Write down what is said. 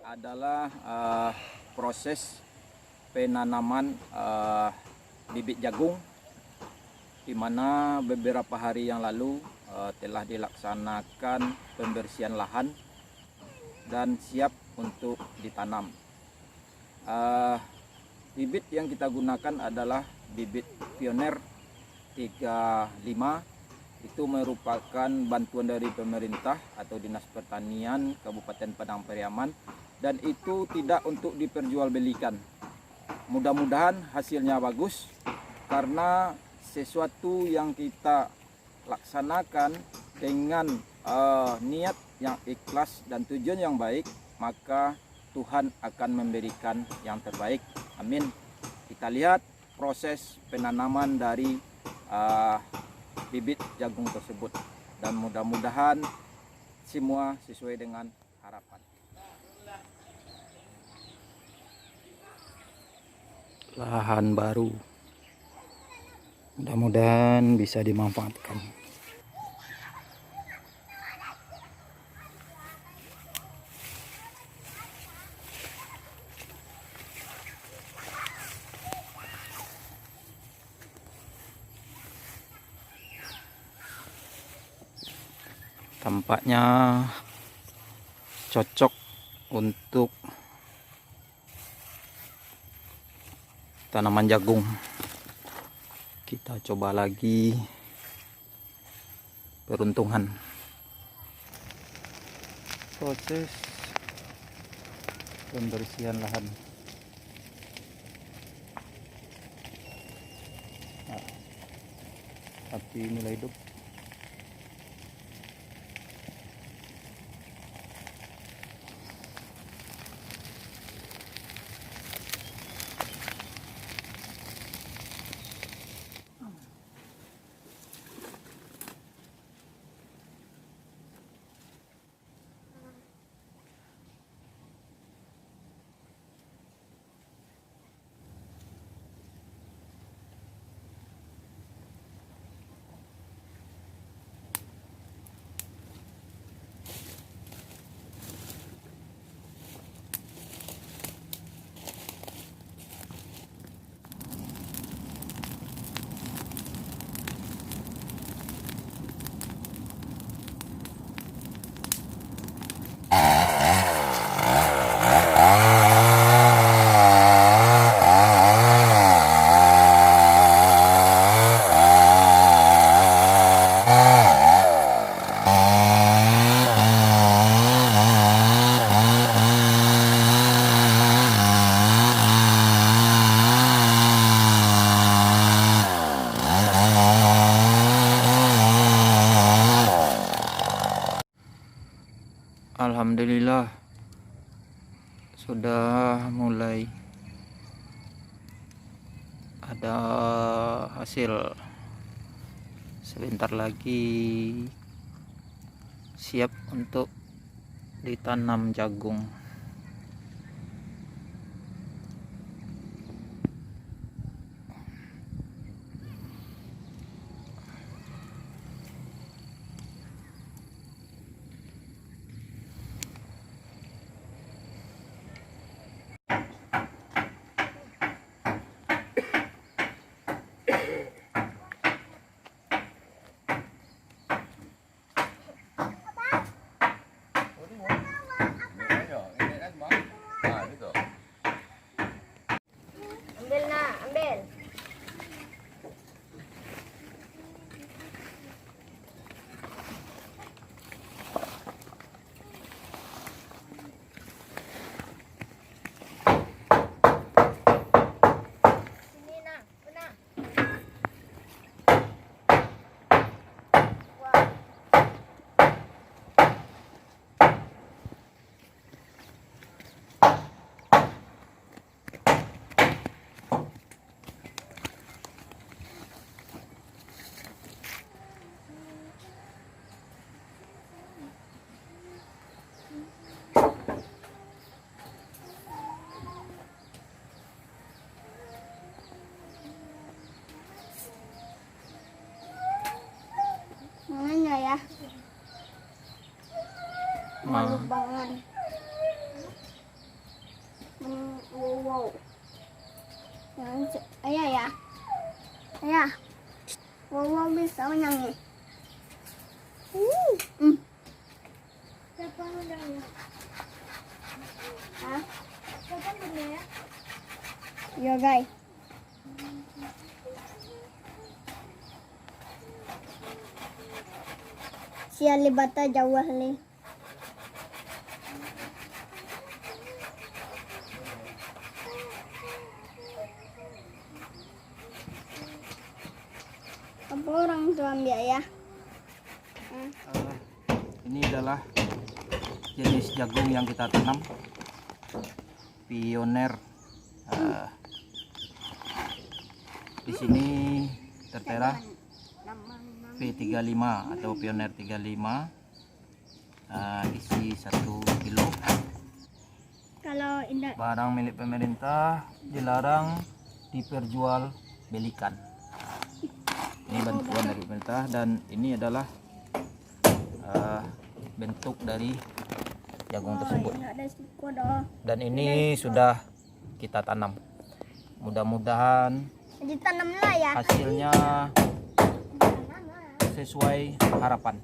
adalah proses penanaman bibit jagung, di mana beberapa hari yang lalu telah dilaksanakan pembersihan lahan dan siap untuk ditanam. Bibit yang kita gunakan adalah bibit Pioneer 35. Itu merupakan bantuan dari pemerintah atau Dinas Pertanian Kabupaten Padang Pariaman, dan itu tidak untuk diperjualbelikan. Mudah-mudahan hasilnya bagus, karena sesuatu yang kita laksanakan dengan niat yang ikhlas dan tujuan yang baik, maka Tuhan akan memberikan yang terbaik. Amin. Kita lihat proses penanaman dari bibit jagung tersebut, dan mudah-mudahan semua sesuai dengan harapan. Lahan baru, mudah-mudahan bisa dimanfaatkan. Tampaknya cocok untuk tanaman jagung. Kita coba lagi peruntungan. Proses pembersihan lahan. Nah, api mulai hidup. Alhamdulillah sudah mulai ada hasil. Sebentar lagi siap untuk ditanam jagung. Ambil nak, ambil. Sini nak, nak. Wah. Mana ya? Malu banget. Wow. Ayah ya. Ayah. Wow bisa menyanyi. Siapa menyanyi? Hah? Siapa menyanyi? Yo guys. Siya libata jauh li. Apa orang tua ambil ya? Ini adalah jenis jagung yang kita tanam, pioner. Di sini tertera P35 atau pioner 35, isi 1 kilo. Kalau indah Barang milik pemerintah dilarang diperjualbelikan. Ini bantuan dari pemerintah dan ini adalah bentuk dari jagung tersebut. ada siku dah. Dan ini sudah kita tanam. Mudah-mudahan Ditanam lah ya. hasilnya sesuai harapan.